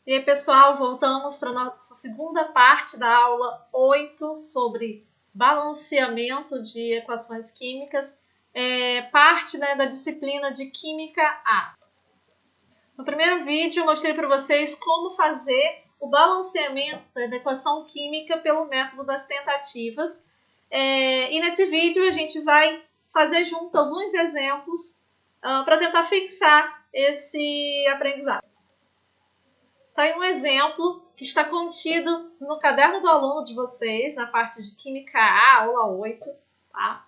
E aí, pessoal, voltamos para a nossa segunda parte da aula 8 sobre balanceamento de equações químicas, parte da disciplina de Química A. No primeiro vídeo, eu mostrei para vocês como fazer o balanceamento da equação química pelo método das tentativas. E nesse vídeo, a gente vai fazer junto alguns exemplos para tentar fixar esse aprendizado. Tá aí um exemplo que está contido no caderno do aluno de vocês, na parte de Química A, aula 8, tá?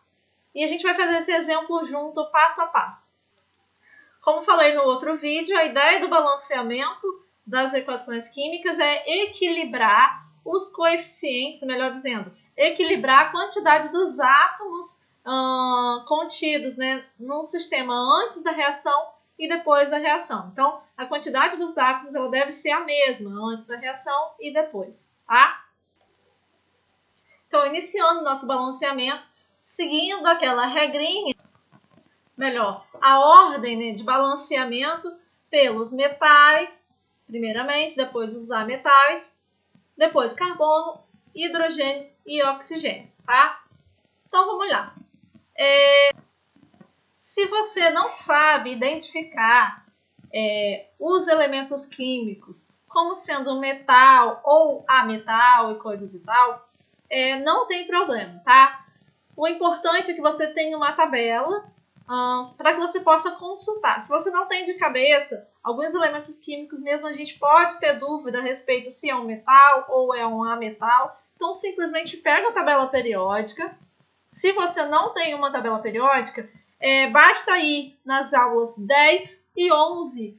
E a gente vai fazer esse exemplo junto, passo a passo. Como falei no outro vídeo, a ideia do balanceamento das equações químicas é equilibrar os coeficientes, melhor dizendo, equilibrar a quantidade dos átomos contidos, no sistema antes da reação e depois da reação. Então, a quantidade dos átomos ela deve ser a mesma antes da reação e depois, tá? Então, iniciando nosso balanceamento, seguindo aquela regrinha, a ordem de balanceamento pelos metais, primeiramente, depois os ametais, depois carbono, hidrogênio e oxigênio, tá? Então, vamos lá. Se você não sabe identificar os elementos químicos como sendo metal ou ametal e coisas e tal, não tem problema, tá? O importante é que você tenha uma tabela para que você possa consultar. Se você não tem de cabeça alguns elementos químicos mesmo, a gente pode ter dúvida a respeito se é um metal ou é um ametal. Então, simplesmente pega a tabela periódica. Se você não tem uma tabela periódica, basta ir nas aulas 10 e 11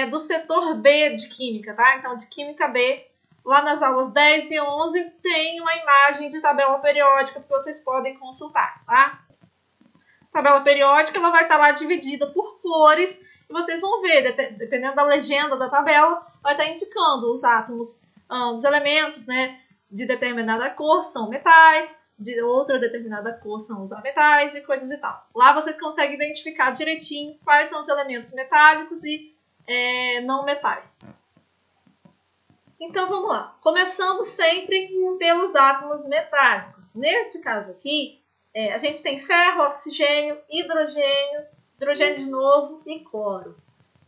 do setor B de Química, tá? Então, de Química B, lá nas aulas 10 e 11 tem uma imagem de tabela periódica que vocês podem consultar, tá? A tabela periódica ela vai estar lá dividida por cores e vocês vão ver, dependendo da legenda da tabela, vai estar indicando os átomos dos elementos, de determinada cor são metais, de outra determinada cor são os ametais e coisas e tal. Lá você consegue identificar direitinho quais são os elementos metálicos e não metais. Então vamos lá. Começando sempre pelos átomos metálicos. Nesse caso aqui, a gente tem ferro, oxigênio, hidrogênio de novo e cloro.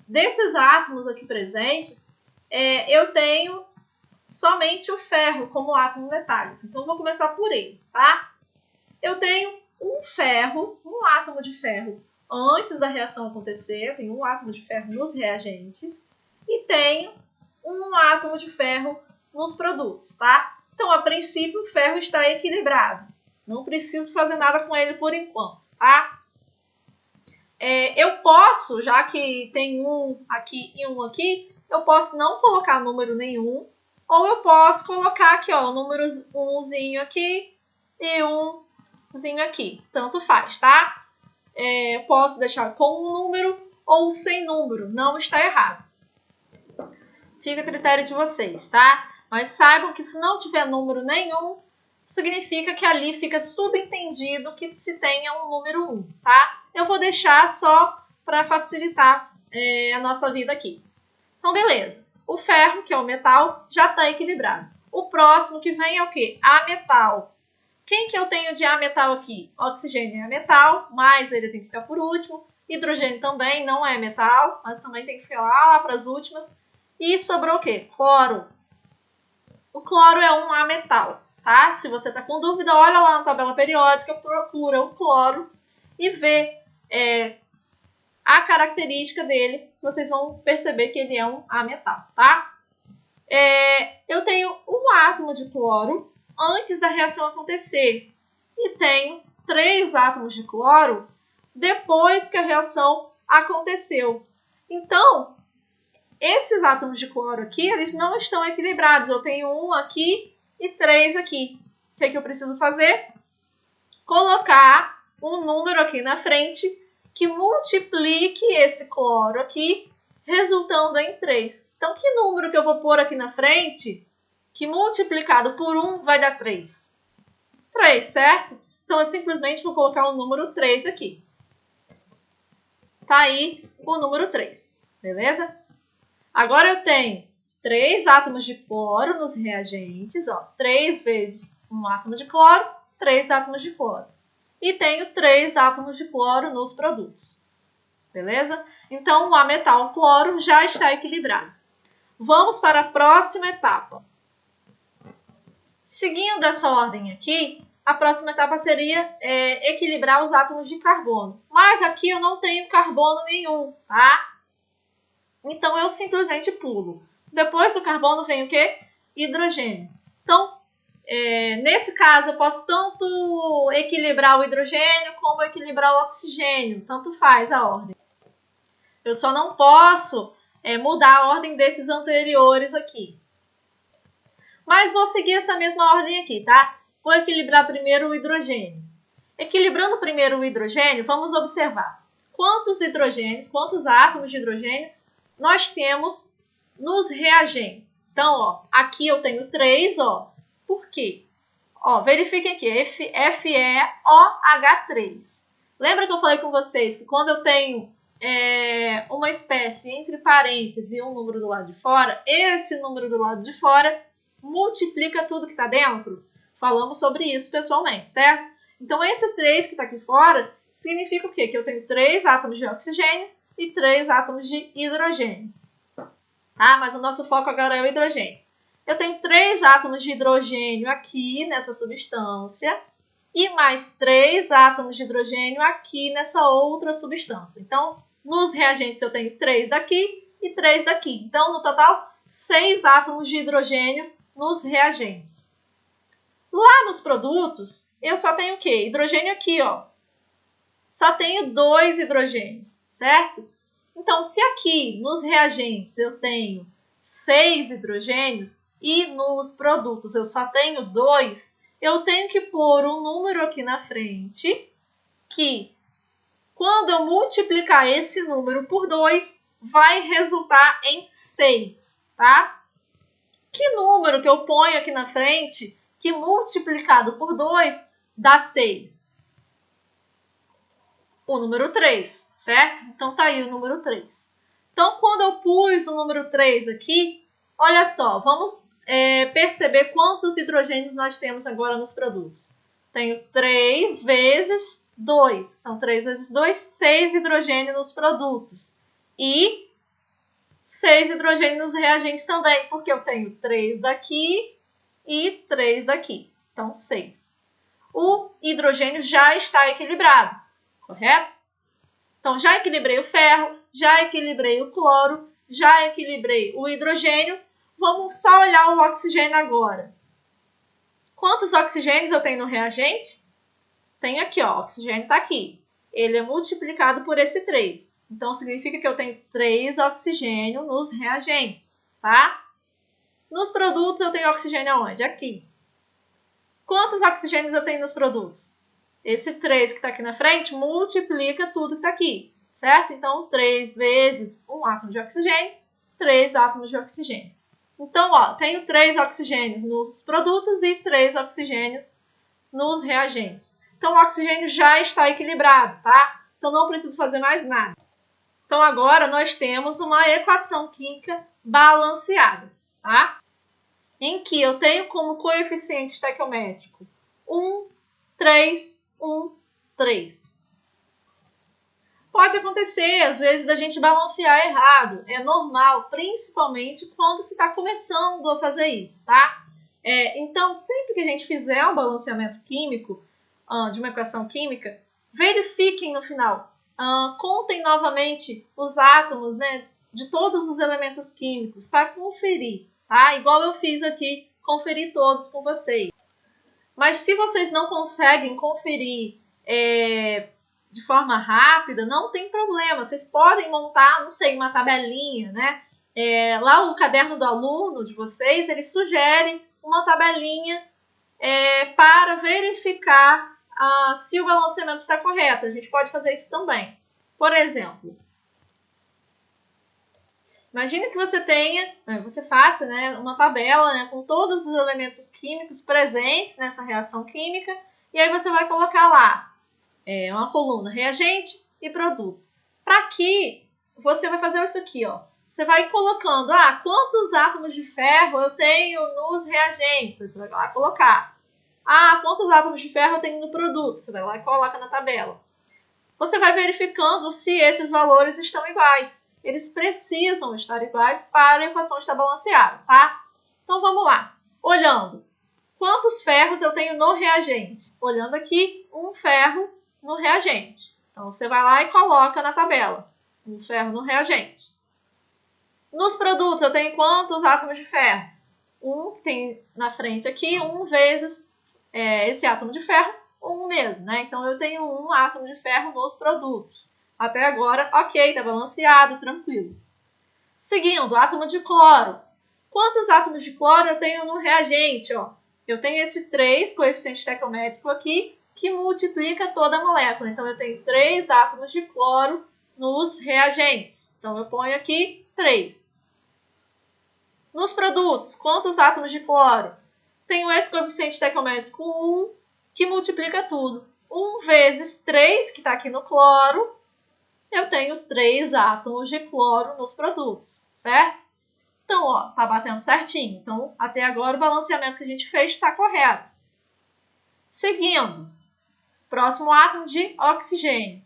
Desses átomos aqui presentes, eu tenho somente o ferro como átomo metálico. Então, vou começar por ele, tá? Eu tenho um átomo de ferro antes da reação acontecer, eu tenho um átomo de ferro nos reagentes e tenho um átomo de ferro nos produtos, tá? Então, a princípio, o ferro está equilibrado. Não preciso fazer nada com ele por enquanto, tá? Eu posso, já que tem um aqui e um aqui, eu posso não colocar número nenhum, ou eu posso colocar aqui, ó, números umzinho aqui e umzinho aqui. Tanto faz, tá? Eu posso deixar com um número ou sem número. Não está errado. Fica a critério de vocês, tá? Mas saibam que se não tiver número nenhum, significa que ali fica subentendido que se tenha um número 1, tá? Eu vou deixar só para facilitar a nossa vida aqui. Então, beleza. O ferro, que é o metal, já está equilibrado. O próximo que vem é o quê? Ametal. Quem que eu tenho de ametal aqui? Oxigênio é metal, mas ele tem que ficar por último. Hidrogênio também não é metal, mas também tem que ficar lá para as últimas. E sobrou o quê? Cloro. O cloro é um ametal, tá? Se você está com dúvida, olha lá na tabela periódica, procura o cloro e vê a característica dele, vocês vão perceber que ele é um ametal, tá? Eu tenho um átomo de cloro antes da reação acontecer e tenho 3 átomos de cloro depois que a reação aconteceu. Então, esses átomos de cloro aqui, eles não estão equilibrados. Eu tenho um aqui e 3 aqui. O que é que eu preciso fazer? Colocar um número aqui na frente que multiplique esse cloro aqui, resultando em 3. Então, que número que eu vou pôr aqui na frente, que multiplicado por 1 vai dar 3? 3, certo? Então, eu simplesmente vou colocar o número 3 aqui. Tá aí o número 3, beleza? Agora eu tenho 3 átomos de cloro nos reagentes, ó, 3 vezes um átomo de cloro, 3 átomos de cloro. E tenho 3 átomos de cloro nos produtos. Beleza? Então, o ametal cloro já está equilibrado. Vamos para a próxima etapa. Seguindo essa ordem aqui, a próxima etapa seria equilibrar os átomos de carbono. Mas aqui eu não tenho carbono nenhum, tá? Então, eu simplesmente pulo. Depois do carbono vem o quê? Hidrogênio. Então, nesse caso, eu posso tanto equilibrar o hidrogênio como equilibrar o oxigênio. Tanto faz a ordem. Eu só não posso mudar a ordem desses anteriores aqui. Mas vou seguir essa mesma ordem aqui, tá? Vou equilibrar primeiro o hidrogênio. Equilibrando primeiro o hidrogênio, vamos observar quantos hidrogênios, quantos átomos de hidrogênio nós temos nos reagentes. Então, ó, aqui eu tenho 3, ó. Por quê? Ó, verifiquem aqui, FeOH3. Lembra que eu falei com vocês que quando eu tenho uma espécie entre parênteses e um número do lado de fora, esse número do lado de fora multiplica tudo que está dentro? Falamos sobre isso pessoalmente, certo? Então, esse 3 que está aqui fora significa o quê? Que eu tenho 3 átomos de oxigênio e 3 átomos de hidrogênio. Ah, mas o nosso foco agora é o hidrogênio. Eu tenho 3 átomos de hidrogênio aqui nessa substância e mais 3 átomos de hidrogênio aqui nessa outra substância. Então, nos reagentes eu tenho 3 daqui e 3 daqui. Então, no total, 6 átomos de hidrogênio nos reagentes. Lá nos produtos, eu só tenho o quê? Hidrogênio aqui, ó. Só tenho 2 hidrogênios, certo? Então, se aqui nos reagentes eu tenho 6 hidrogênios e nos produtos eu só tenho 2, eu tenho que pôr um número aqui na frente que, quando eu multiplicar esse número por 2, vai resultar em 6, tá? Que número que eu ponho aqui na frente que multiplicado por 2 dá 6? O número 3, certo? Então, tá aí o número 3. Então, quando eu pus o número 3 aqui, olha só, vamos perceber quantos hidrogênios nós temos agora nos produtos. Tenho 3 vezes 2. Então, 3 vezes 2, 6 hidrogênios nos produtos. E 6 hidrogênios nos reagentes também, porque eu tenho 3 daqui e 3 daqui. Então, 6. O hidrogênio já está equilibrado, correto? Então, já equilibrei o ferro, já equilibrei o cloro, já equilibrei o hidrogênio. Vamos só olhar o oxigênio agora. Quantos oxigênios eu tenho no reagente? Tenho aqui, ó, o oxigênio está aqui. Ele é multiplicado por esse 3. Então, significa que eu tenho 3 oxigênio nos reagentes, tá? Nos produtos, eu tenho oxigênio aonde? Aqui. Quantos oxigênios eu tenho nos produtos? Esse 3 que está aqui na frente multiplica tudo que está aqui, certo? Então, 3 vezes um átomo de oxigênio, 3 átomos de oxigênio. Então, ó, tenho 3 oxigênios nos produtos e 3 oxigênios nos reagentes. Então, o oxigênio já está equilibrado, tá? Então, não preciso fazer mais nada. Então, agora nós temos uma equação química balanceada, tá? Em que eu tenho como coeficiente estequiométrico 1, 3, 1, 3. Pode acontecer, às vezes, da gente balancear errado. É normal, principalmente quando se está começando a fazer isso, tá? Então, sempre que a gente fizer um balanceamento químico, de uma equação química, verifiquem no final. Contem novamente os átomos, né, de todos os elementos químicos para conferir, tá? Igual eu fiz aqui, conferi todos com vocês. Mas se vocês não conseguem conferir de forma rápida, não tem problema. Vocês podem montar, não sei, uma tabelinha, né? Lá o caderno do aluno de vocês, eles sugerem uma tabelinha para verificar se o balanceamento está correto. A gente pode fazer isso também. Por exemplo, imagine que você faça, né, uma tabela, né, com todos os elementos químicos presentes nessa reação química, e aí você vai colocar lá uma coluna reagente e produto. Para que você vai fazer isso aqui, ó. você vai colocando, quantos átomos de ferro eu tenho nos reagentes? Você vai lá colocar. Quantos átomos de ferro eu tenho no produto? Você vai lá e coloca na tabela. Você vai verificando se esses valores estão iguais. Eles precisam estar iguais para a equação estar balanceada, tá? Então, vamos lá. Olhando, quantos ferros eu tenho no reagente? Olhando aqui, um ferro no reagente. Então, você vai lá e coloca na tabela. Um ferro no reagente. Nos produtos, eu tenho quantos átomos de ferro? Tem na frente aqui, 1 vezes esse átomo de ferro, 1 mesmo, né? Então, eu tenho 1 átomo de ferro nos produtos. Até agora, ok, tá balanceado, tranquilo. Seguindo, átomo de cloro. Quantos átomos de cloro eu tenho no reagente? Eu tenho esse 3, coeficiente estequiométrico aqui, que multiplica toda a molécula. Então, eu tenho 3 átomos de cloro nos reagentes. Então, eu ponho aqui 3. Nos produtos, quantos átomos de cloro? Tenho esse coeficiente estequiométrico 1, que multiplica tudo. 1 vezes 3, que está aqui no cloro, eu tenho 3 átomos de cloro nos produtos, certo? Então, tá batendo certinho. Então, até agora, o balanceamento que a gente fez está correto. Seguindo, próximo átomo de oxigênio.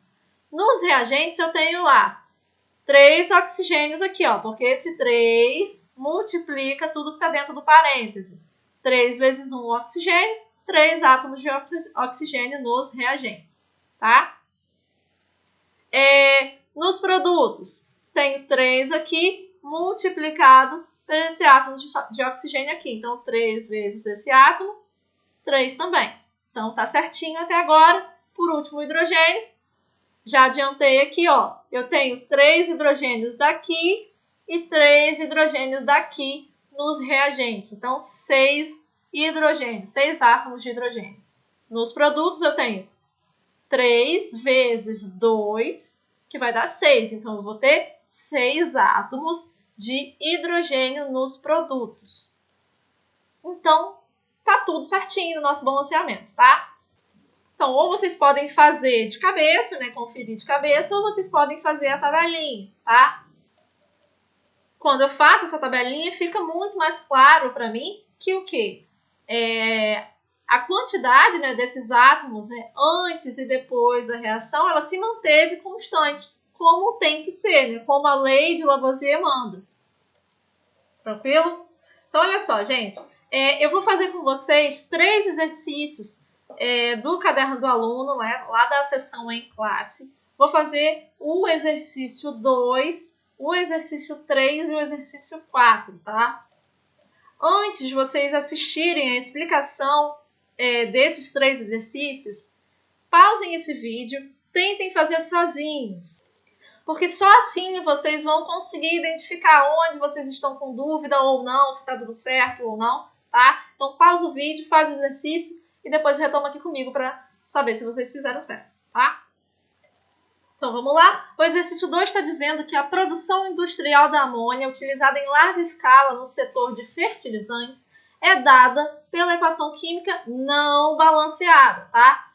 Nos reagentes, eu tenho lá 3 oxigênios aqui, porque esse 3 multiplica tudo que está dentro do parêntese. 3 vezes 1 oxigênio, 3 átomos de oxigênio nos reagentes, tá? Nos produtos, tenho 3 aqui, multiplicado por esse átomo de oxigênio aqui. Então, 3 vezes esse átomo, 3 também. Então, tá certinho até agora. Por último, o hidrogênio. Já adiantei aqui, eu tenho 3 hidrogênios daqui e 3 hidrogênios daqui nos reagentes. Então, 6 hidrogênios, 6 átomos de hidrogênio. Nos produtos, eu tenho 3 vezes 2, que vai dar 6. Então, eu vou ter 6 átomos de hidrogênio nos produtos. Então, tá tudo certinho no nosso balanceamento, tá? Então, ou vocês podem fazer de cabeça, né, conferir de cabeça, ou vocês podem fazer a tabelinha, tá? Quando eu faço essa tabelinha, fica muito mais claro para mim que o quê? A quantidade, né, desses átomos, né, antes e depois da reação, ela se manteve constante, como tem que ser, né, como a lei de Lavoisier manda. Tranquilo? Então, olha só, gente. Eu vou fazer com vocês 3 exercícios do caderno do aluno, né, lá da seção em classe. Vou fazer o exercício 2, o exercício 3 e o exercício 4, tá? Antes de vocês assistirem a explicação desses 3 exercícios, pausem esse vídeo, tentem fazer sozinhos. Porque só assim vocês vão conseguir identificar onde vocês estão com dúvida ou não, se está tudo certo ou não, tá? Então pausa o vídeo, faz o exercício e depois retoma aqui comigo para saber se vocês fizeram certo, tá? Então vamos lá? O exercício 2 está dizendo que a produção industrial da amônia utilizada em larga escala no setor de fertilizantes é dada pela equação química não balanceada, tá?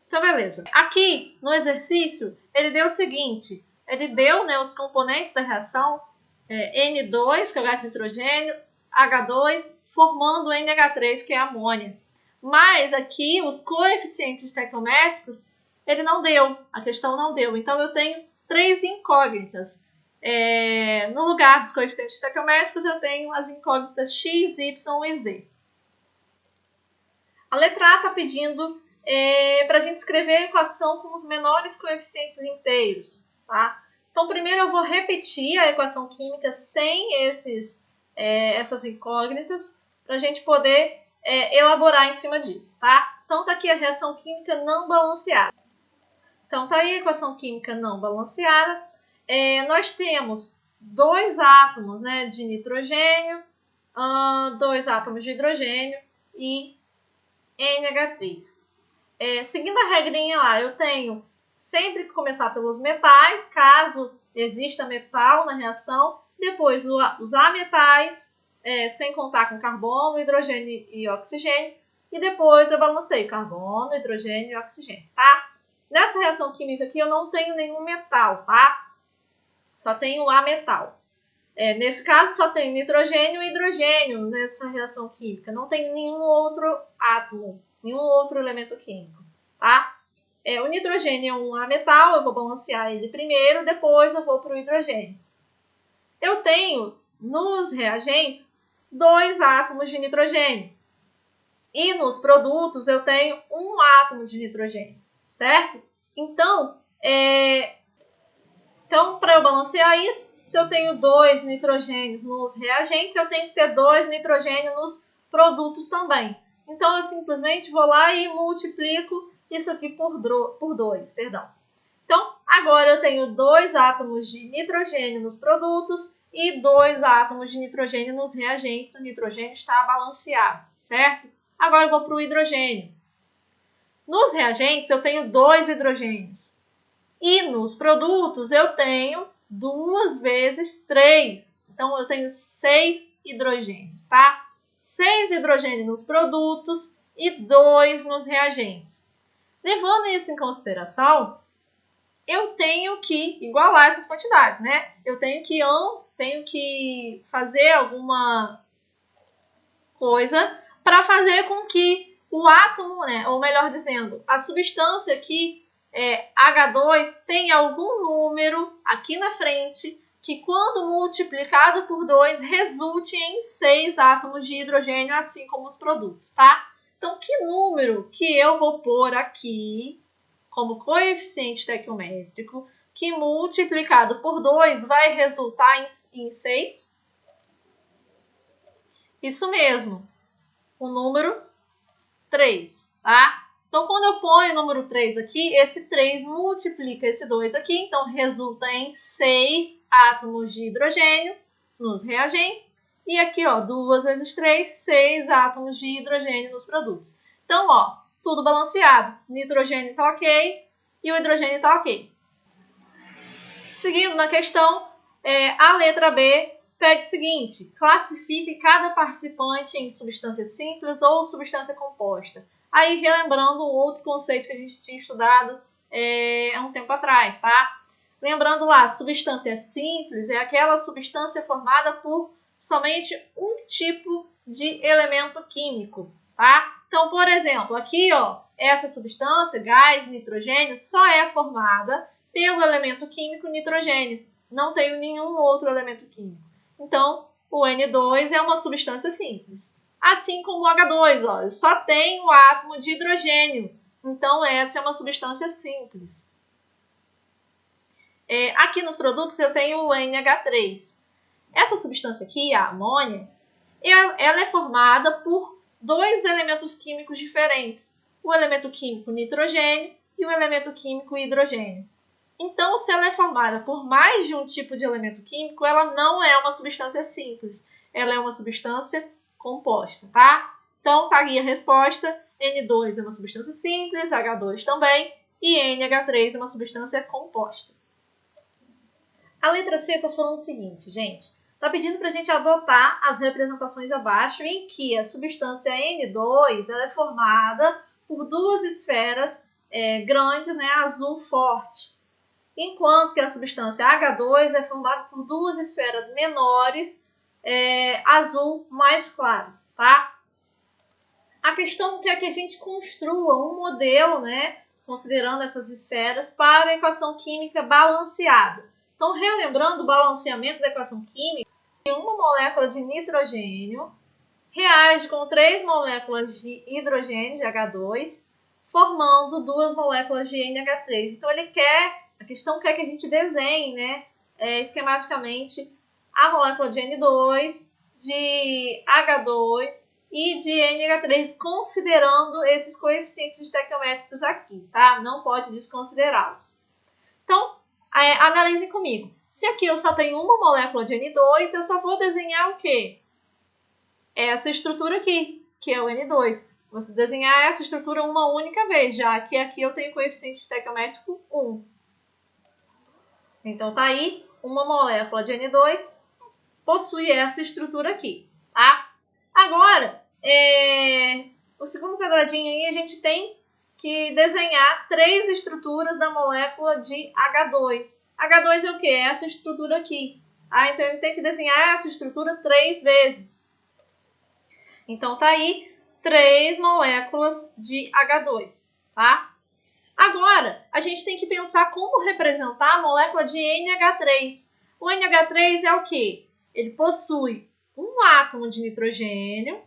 Então beleza. Aqui no exercício ele deu o seguinte... Ele deu, né, os componentes da reação, N2, que é o gás de nitrogênio, H2, formando NH3, que é a amônia. Mas aqui, os coeficientes estequiométricos, ele não deu, a questão não deu. Então, eu tenho 3 incógnitas. No lugar dos coeficientes estequiométricos, eu tenho as incógnitas X, Y e Z. A letra A está pedindo para a gente escrever a equação com os menores coeficientes inteiros. Tá? Então, primeiro eu vou repetir a equação química sem essas incógnitas, para a gente poder elaborar em cima disso. Tá? Então, tá aqui a reação química não balanceada. Então, tá aí a equação química não balanceada. Nós temos 2 átomos, né, de nitrogênio, 2 átomos de hidrogênio e NH3. Seguindo a regrinha lá, eu tenho sempre que começar pelos metais, caso exista metal na reação, depois os ametais, sem contar com carbono, hidrogênio e oxigênio, e depois eu balanceio carbono, hidrogênio e oxigênio, tá? Nessa reação química aqui eu não tenho nenhum metal, tá? Só tenho ametal. Nesse caso, só tem nitrogênio e hidrogênio nessa reação química. Não tem nenhum outro átomo, nenhum outro elemento químico, tá? O nitrogênio é um ametal, eu vou balancear ele primeiro, depois eu vou para o hidrogênio. Eu tenho, nos reagentes, 2 átomos de nitrogênio. E nos produtos eu tenho 1 átomo de nitrogênio, certo? Então, para eu balancear isso, se eu tenho 2 nitrogênios nos reagentes, eu tenho que ter 2 nitrogênios nos produtos também. Então, eu simplesmente vou lá e multiplico isso aqui por 2, perdão. Então, agora eu tenho 2 átomos de nitrogênio nos produtos e 2 átomos de nitrogênio nos reagentes. O nitrogênio está balanceado, certo? Agora eu vou para o hidrogênio. Nos reagentes eu tenho 2 hidrogênios. E nos produtos eu tenho 2 vezes 3. Então, eu tenho 6 hidrogênios, tá? 6 hidrogênios nos produtos e 2 nos reagentes. Levando isso em consideração, eu tenho que igualar essas quantidades, né? Eu tenho que fazer alguma coisa para fazer com que o átomo, né, ou melhor dizendo, a substância aqui, H2, tenha algum número aqui na frente que, quando multiplicado por 2, resulte em 6 átomos de hidrogênio, assim como os produtos, tá? Então, que número que eu vou pôr aqui como coeficiente estequiométrico que, multiplicado por 2, vai resultar em 6? Isso mesmo, o número 3, tá? Então, quando eu ponho o número 3 aqui, esse 3 multiplica esse 2 aqui, então resulta em 6 átomos de hidrogênio nos reagentes. E aqui, ó, 2 vezes 3, 6 átomos de hidrogênio nos produtos. Então, ó, tudo balanceado. O nitrogênio está ok e o hidrogênio está ok. Seguindo na questão, a letra B pede o seguinte: classifique cada participante em substância simples ou substância composta. Aí, relembrando outro conceito que a gente tinha estudado há um tempo atrás, tá? Lembrando lá, substância simples é aquela substância formada por somente um tipo de elemento químico, tá? Então, por exemplo, aqui, ó, essa substância, gás, nitrogênio, só é formada pelo elemento químico nitrogênio. Não tem nenhum outro elemento químico. Então, o N2 é uma substância simples. Assim como o H2, ó, só tem o átomo de hidrogênio. Então, essa é uma substância simples. Aqui nos produtos eu tenho o NH3. Essa substância aqui, a amônia, ela é formada por 2 elementos químicos diferentes. O elemento químico nitrogênio e o elemento químico hidrogênio. Então, se ela é formada por mais de um tipo de elemento químico, ela não é uma substância simples. Ela é uma substância composta, tá? Então, tá aqui a resposta. N2 é uma substância simples, H2 também, e NH3 é uma substância composta. A letra C está falando o seguinte, gente. Está pedindo para a gente adotar as representações abaixo, em que a substância N2 ela é formada por 2 esferas grandes, né, azul forte. Enquanto que a substância H2 é formada por 2 esferas menores, azul mais claro, tá? A questão é que a gente construa um modelo, né, considerando essas esferas, para a equação química balanceada. Então, relembrando o balanceamento da equação química, uma molécula de nitrogênio reage com 3 moléculas de hidrogênio, de H2, formando 2 moléculas de NH3. Então, a questão quer que a gente desenhe, né, esquematicamente a molécula de N2, de H2 e de NH3, considerando esses coeficientes estequiométricos aqui, tá? Não pode desconsiderá-los. Então, analisem comigo. Se aqui eu só tenho uma molécula de N2, eu só vou desenhar o quê? Essa estrutura aqui, que é o N2. Vou desenhar essa estrutura uma única vez, já que aqui eu tenho coeficiente estequiométrico 1. Então, tá aí, uma molécula de N2 possui essa estrutura aqui, tá? Agora, o segundo quadradinho aí, a gente tem que desenhar 3 estruturas da molécula de H2. H2 é o quê? É essa estrutura aqui. Então eu tenho que desenhar essa estrutura 3 vezes. Então tá aí 3 moléculas de H2, tá? Agora, a gente tem que pensar como representar a molécula de NH3. O NH3 é o quê? Ele possui um átomo de nitrogênio,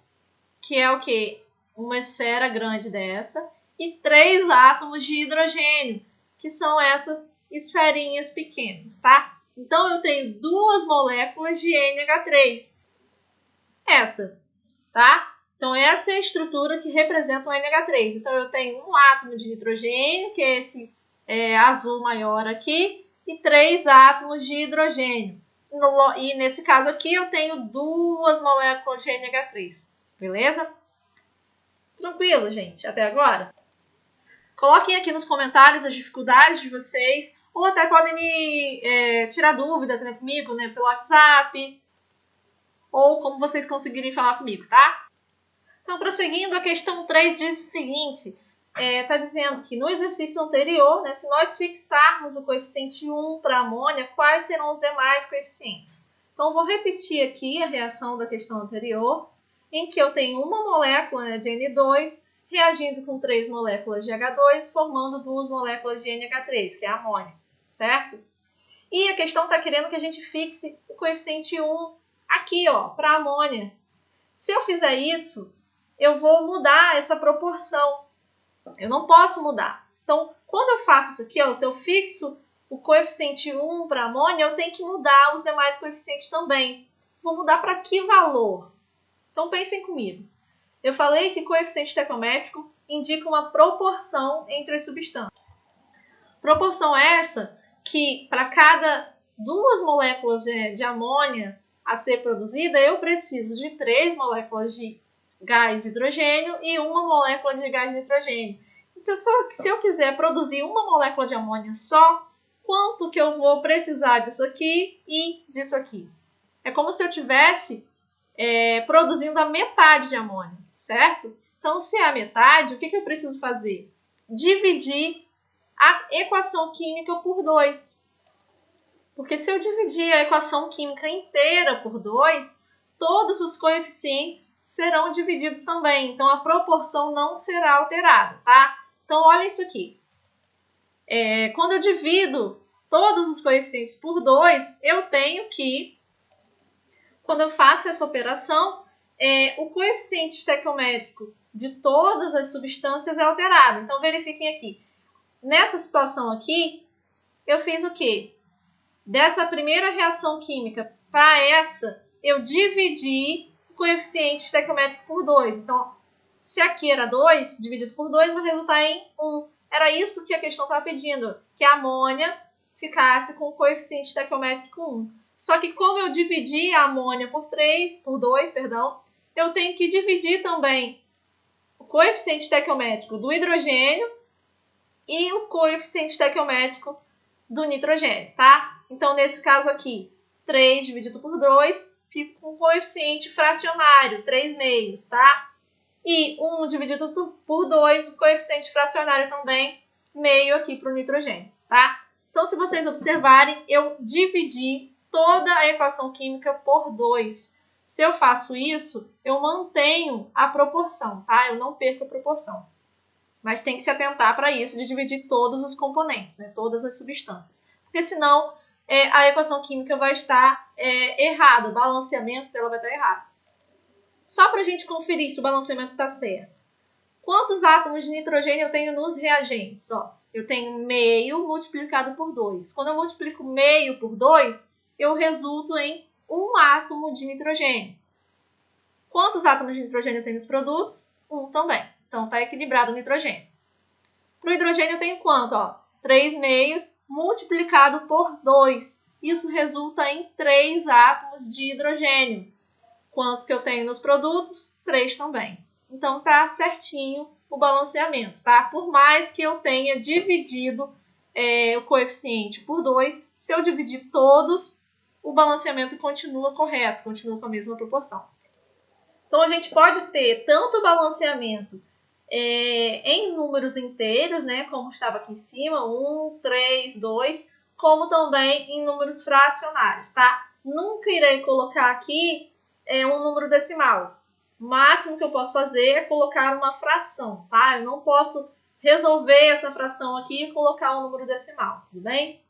que é o quê? Uma esfera grande dessa, e 3 átomos de hidrogênio, que são essas esferinhas pequenas, tá? Então, eu tenho 2 moléculas de NH3. Essa, tá? Então, essa é a estrutura que representa o NH3. Então, eu tenho um átomo de nitrogênio, que é esse azul maior aqui, e 3 átomos de hidrogênio. E nesse caso aqui, eu tenho 2 moléculas de NH3. Beleza? Tranquilo, gente? Até agora? Coloquem aqui nos comentários as dificuldades de vocês, ou até podem me tirar dúvida comigo, né, pelo WhatsApp, ou como vocês conseguirem falar comigo, tá? Então, prosseguindo, a questão 3 diz o seguinte, está dizendo que no exercício anterior, né, se nós fixarmos o coeficiente 1 para amônia, quais serão os demais coeficientes? Então, vou repetir aqui a reação da questão anterior, em que eu tenho uma molécula, né, de N2 reagindo com 3 moléculas de H2, formando 2 moléculas de NH3, que é a amônia, certo? E a questão está querendo que a gente fixe o coeficiente 1 aqui, ó, para a amônia. Se eu fizer isso, eu vou mudar essa proporção. Eu não posso mudar. Então, quando eu faço isso aqui, ó, se eu fixo o coeficiente 1 para a amônia, eu tenho que mudar os demais coeficientes também. Vou mudar para que valor? Então, pensem comigo. Eu falei que coeficiente estequiométrico indica uma proporção entre as substâncias. Proporção essa que, para cada 2 moléculas de amônia a ser produzida, eu preciso de 3 moléculas de gás hidrogênio e 1 molécula de gás nitrogênio. Então, se eu quiser produzir 1 molécula de amônia só, quanto que eu vou precisar disso aqui e disso aqui? É como se eu tivesse produzindo a metade de amônia, certo? Então, se é a metade, o que eu preciso fazer? Dividir a equação química por 2. Porque se eu dividir a equação química inteira por 2, todos os coeficientes serão divididos também. Então, a proporção não será alterada, tá? Então, olha isso aqui. Quando eu divido todos os coeficientes por 2, eu tenho que, quando eu faço essa operação, o coeficiente estequiométrico de todas as substâncias é alterado. Então, verifiquem aqui. Nessa situação aqui, eu fiz o quê? Dessa primeira reação química para essa, eu dividi o coeficiente estequiométrico por 2. Então, se aqui era 2, dividido por 2, vai resultar em 1. Era isso que a questão estava pedindo, que a amônia ficasse com o coeficiente estequiométrico 1. Só que como eu dividi a amônia por 2, eu tenho que dividir também o coeficiente estequiométrico do hidrogênio e o coeficiente estequiométrico do nitrogênio, tá? Então, nesse caso aqui, 3 dividido por 2, fica com coeficiente fracionário, 3 meios, tá? E 1 dividido por 2, o coeficiente fracionário também, meio aqui para o nitrogênio, tá? Então, se vocês observarem, eu dividi toda a equação química por 2. Se eu faço isso, eu mantenho a proporção, tá? Eu não perco a proporção. Mas tem que se atentar para isso, de dividir todos os componentes, né? Todas as substâncias. Porque senão a equação química vai estar errada, o balanceamento dela vai estar errado. Só para a gente conferir se o balanceamento está certo. Quantos átomos de nitrogênio eu tenho nos reagentes? Ó, eu tenho meio multiplicado por 2. Quando eu multiplico meio por 2, eu resulto em 1 átomo de nitrogênio. Quantos átomos de nitrogênio eu tenho nos produtos? 1 também. Então, está equilibrado o nitrogênio. Para o hidrogênio eu tenho quanto? Ó, 3 meios multiplicado por 2. Isso resulta em 3 átomos de hidrogênio. Quantos que eu tenho nos produtos? 3 também. Então, tá certinho o balanceamento, tá? Por mais que eu tenha dividido o coeficiente por 2, se eu dividir todos, o balanceamento continua correto, continua com a mesma proporção. Então, a gente pode ter tanto balanceamento em números inteiros, né, como estava aqui em cima, 1, 3, 2, como também em números fracionários, tá? nunca irei colocar aqui um número decimal. O máximo que eu posso fazer é colocar uma fração, tá? Eu não posso resolver essa fração aqui e colocar um número decimal, tudo bem?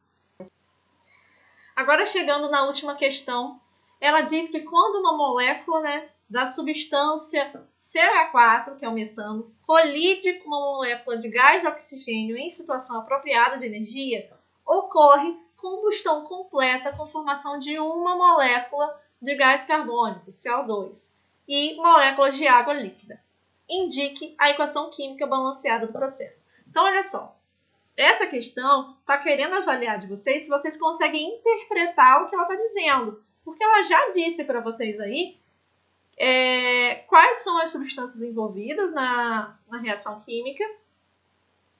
Agora, chegando na última questão, ela diz que quando uma molécula, né, da substância CH4, que é o metano, colide com uma molécula de gás oxigênio em situação apropriada de energia, ocorre combustão completa com formação de uma molécula de gás carbônico, CO2, e moléculas de água líquida. Indique a equação química balanceada do processo. Então, olha só. Essa questão está querendo avaliar de vocês se vocês conseguem interpretar o que ela está dizendo. Porque ela já disse para vocês aí quais são as substâncias envolvidas na reação química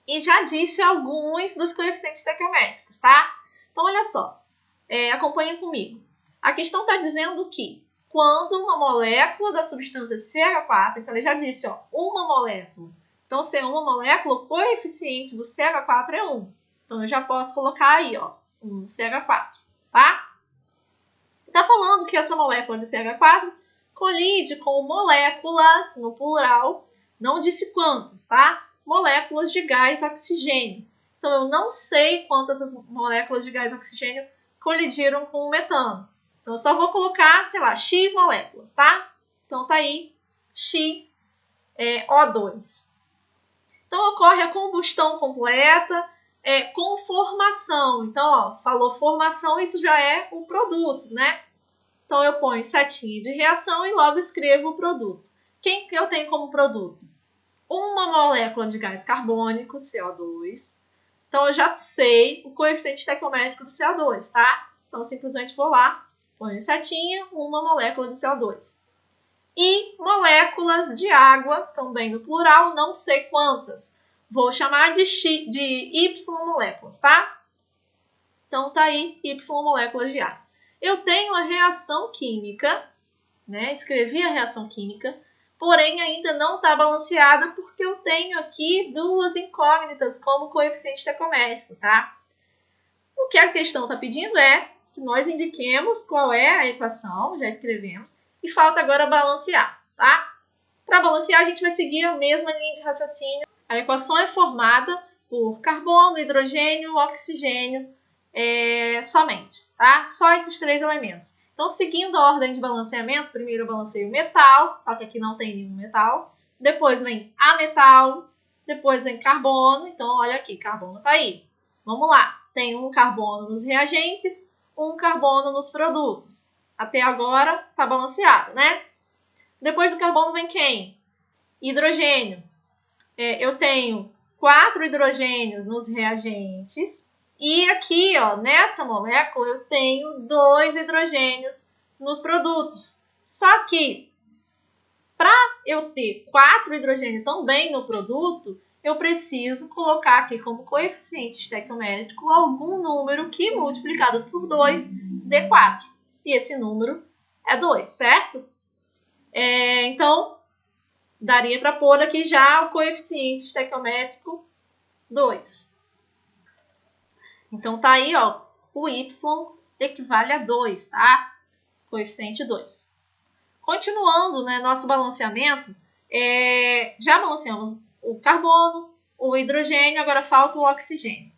e já disse alguns dos coeficientes estequiométricos, tá? Então, olha só. Acompanhem comigo. A questão está dizendo que quando uma molécula da substância CH4, então ele já disse, ó, uma molécula. Então, se é uma molécula, o coeficiente do CH4 é 1. Então, eu já posso colocar aí, ó, um CH4, tá? Está falando que essa molécula de CH4 colide com moléculas, no plural, não disse quantas, tá? Moléculas de gás oxigênio. Então, eu não sei quantas essas moléculas de gás oxigênio colidiram com o metano. Então, eu só vou colocar, sei lá, X moléculas, tá? Então, tá aí X O2. Então, ocorre a combustão completa com formação. Então, ó, falou formação, isso já é o produto, né? Então, eu ponho setinha de reação e logo escrevo o produto. Quem que eu tenho como produto? Uma molécula de gás carbônico, CO2. Então, eu já sei o coeficiente estequiométrico do CO2, tá? Então, eu simplesmente vou lá, ponho setinha, uma molécula de CO2. E moléculas de água, também no plural, não sei quantas. Vou chamar de Y moléculas, tá? Então, tá aí Y moléculas de água. Eu tenho a reação química, né? Escrevi a reação química, porém ainda não está balanceada porque eu tenho aqui duas incógnitas como coeficiente estequiométrico, tá? O que a questão está pedindo é que nós indiquemos qual é a equação, já escrevemos, e falta agora balancear, tá? Para balancear, a gente vai seguir a mesma linha de raciocínio. A equação é formada por carbono, hidrogênio, oxigênio somente, tá? Só esses três elementos. Então, seguindo a ordem de balanceamento, primeiro eu balanceio o metal, só que aqui não tem nenhum metal. Depois vem ametal, depois vem carbono. Então, olha aqui, carbono tá aí. Vamos lá. Tem um carbono nos reagentes, um carbono nos produtos. Até agora tá balanceado, né? Depois do carbono vem quem? Hidrogênio. Eu tenho 4 hidrogênios nos reagentes. E aqui, ó, nessa molécula, eu tenho 2 hidrogênios nos produtos. Só que, para eu ter 4 hidrogênios também no produto, eu preciso colocar aqui como coeficiente estequiométrico algum número que, multiplicado por 2, dê 4. E esse número é 2, certo? Então, daria para pôr aqui já o coeficiente estequiométrico 2. Então, tá aí, ó, o Y equivale a 2, tá? Coeficiente 2. Continuando, né, nosso balanceamento, já balanceamos o carbono, o hidrogênio, agora falta o oxigênio.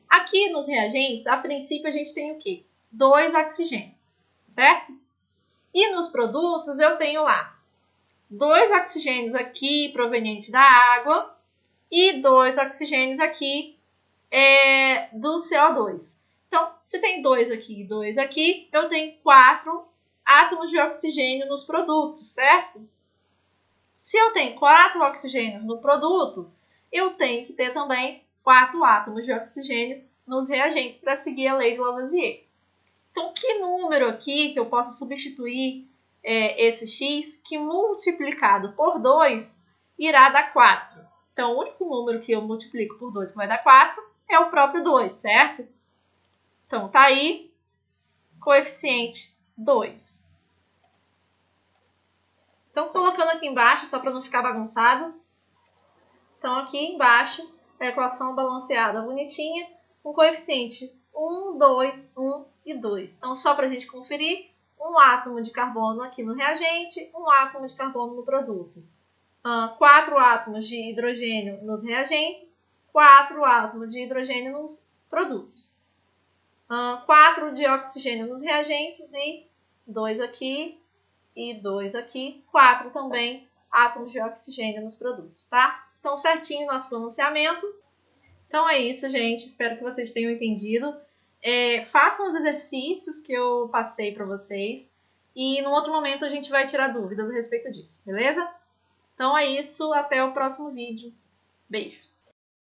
Aqui nos reagentes, a princípio, a gente tem o quê? 2 oxigênios, certo? E nos produtos, eu tenho lá 2 oxigênios aqui provenientes da água e 2 oxigênios aqui do CO2. Então, se tem 2 aqui e 2 aqui, eu tenho 4 átomos de oxigênio nos produtos, certo? Se eu tenho 4 oxigênios no produto, eu tenho que ter também 4 átomos de oxigênio nos reagentes para seguir a lei de Lavoisier. Então, que número aqui que eu posso substituir esse x que multiplicado por 2 irá dar 4? Então, o único número que eu multiplico por 2 que vai dar 4 é o próprio 2, certo? Então, tá aí, coeficiente 2. Então, colocando aqui embaixo, só para não ficar bagunçado. Então, aqui embaixo, a equação balanceada bonitinha, com coeficiente 1, 2, 1 e 2. Então, só para a gente conferir, um átomo de carbono aqui no reagente, um átomo de carbono no produto. 4 átomos de hidrogênio nos reagentes, 4 átomos de hidrogênio nos produtos. 4 de oxigênio nos reagentes e 2 aqui e 2 aqui. 4 também átomos de oxigênio nos produtos, tá? Então, certinho nosso pronunciamento. Então é isso, gente. Espero que vocês tenham entendido. Façam os exercícios que eu passei para vocês. E no outro momento a gente vai tirar dúvidas a respeito disso, beleza? Então é isso. Até o próximo vídeo. Beijos!